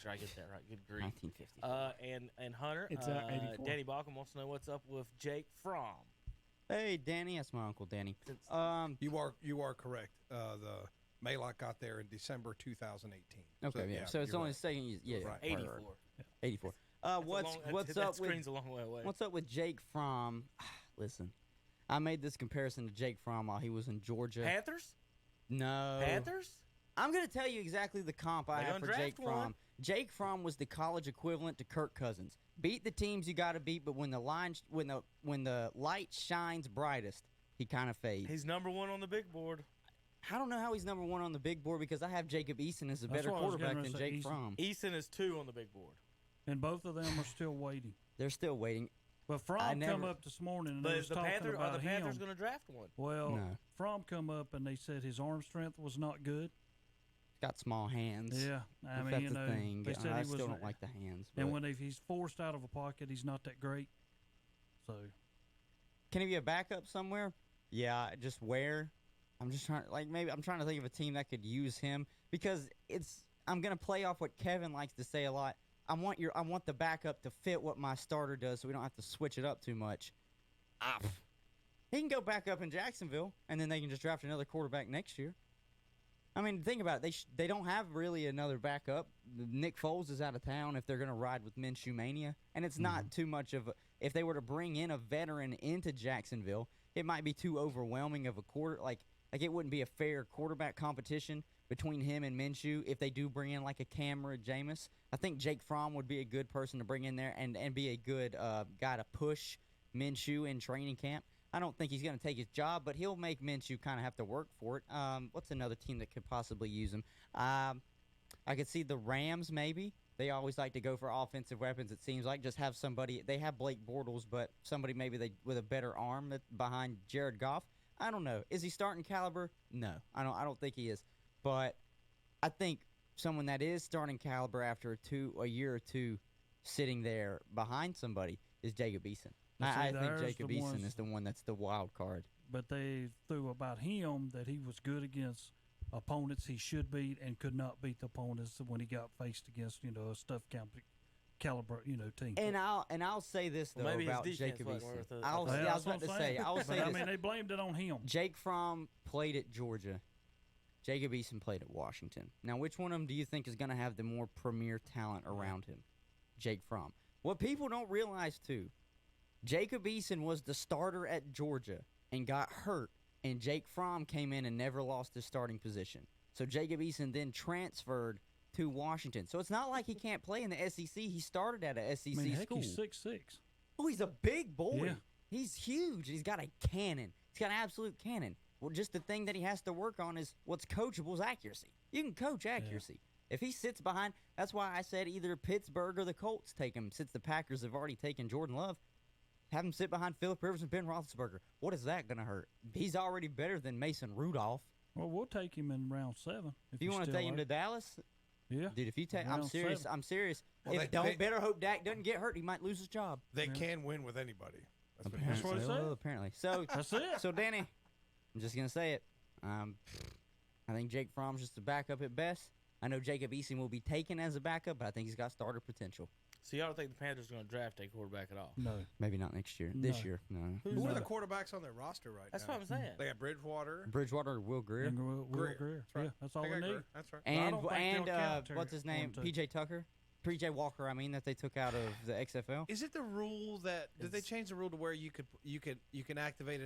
sure I get that right. Good grief. 1950. And Hunter, It's 84. Danny Balcom wants to know what's up with Jake Fromm. Hey, Danny. That's my Uncle Danny. You are correct. The Maylock got there in December 2018. Okay, so it's only right. the second year. Yeah, Right. 84. 84. What's that up screen's with a long way away. What's up with Jake Fromm? Listen, I made this comparison to Jake Fromm while he was in Georgia. Panthers? No. Panthers? I'm going to tell you exactly the comp I have for Jake draft one. Fromm. Jake Fromm was the college equivalent to Kirk Cousins. Beat the teams you got to beat, but when the light shines brightest, he kind of fades. He's number one on the big board. I don't know how he's number one on the big board because I have Jacob Eason as a better quarterback than Jake Fromm. Eason is 2 on the big board. And both of them are still waiting. They're still waiting. But Fromm come up this morning and they was talking about Are the Panthers him. going to draft one? Well, No. Fromm come up and they said his arm strength was not good. Got small hands. Yeah, I mean, that's you the know, thing. they said I he still was, don't like the hands. and but- when he's forced out of a pocket, he's not that great. So, Can he be a backup somewhere? Yeah, just where? I'm just trying, I'm trying to think of a team that could use him because I'm gonna play off what Kevin likes to say a lot. I want the backup to fit what my starter does, so we don't have to switch it up too much. He can go back up in Jacksonville, and then they can just draft another quarterback next year. I mean, think about it. They don't have really another backup. Nick Foles is out of town if they're going to ride with Minshew Mania. And it's not too much of a – if they were to bring in a veteran into Jacksonville, it might be too overwhelming of a quarter – like it wouldn't be a fair quarterback competition between him and Minshew if they do bring in like a Cam or a Jameis. I think Jake Fromm would be a good person to bring in there and be a good guy to push Minshew in training camp. I don't think he's going to take his job, but he'll make Minshew kind of have to work for it. What's another team that could possibly use him? I could see the Rams maybe. They always like to go for offensive weapons, it seems like. Just have somebody. They have Blake Bortles, but somebody maybe with a better arm behind Jared Goff. I don't know. Is he starting caliber? No, I don't think he is. But I think someone that is starting caliber after a year or two sitting there behind somebody is Jacob Eason. I think Jacob Eason is the one that's the wild card. But they threw about him that he was good against opponents he should beat and could not beat the opponents when he got faced against a stuff caliber team. And I'll say this though about Jacob Eason. I was about to say. I'll say I mean, they blamed it on him. Jake Fromm played at Georgia. Jacob Eason played at Washington. Now, which one of them do you think is going to have the more premier talent around him? Jake Fromm. What people don't realize too. Jacob Eason was the starter at Georgia and got hurt, and Jake Fromm came in and never lost his starting position. So Jacob Eason then transferred to Washington. So it's not like he can't play in the SEC. He started at a SEC school. He's 6'6". Oh, he's a big boy. Yeah. He's huge. He's got a cannon. He's got an absolute cannon. Well, just the thing that he has to work on is what's coachable is accuracy. You can coach accuracy. Yeah. If he sits behind, that's why I said either Pittsburgh or the Colts take him, since the Packers have already taken Jordan Love. Have him sit behind Phillip Rivers and Ben Roethlisberger. What is that going to hurt? He's already better than Mason Rudolph. Well, we'll take him in round 7. If you want to take him to Dallas, yeah, dude. If you take, I'm serious. 7. I'm serious. Well, better hope Dak doesn't get hurt. He might lose his job. They can win with anybody. That's what it said. Apparently. So that's it. So Danny, I'm just gonna say it. I think Jake Fromm's just a backup at best. I know Jacob Eason will be taken as a backup, but I think he's got starter potential. So y'all don't think the Panthers are going to draft a quarterback at all? No. Maybe not next year. No. This year, no. Who are the quarterbacks on their roster right That's now? what I'm saying. They got Bridgewater. Or Will Greer. And Will Greer. That's right. Yeah, that's all we need. That's right. And count what's his name? 1, 2. PJ Tucker. PJ Walker, that they took out of the XFL. Is it the rule that did they change the rule to where you can activate an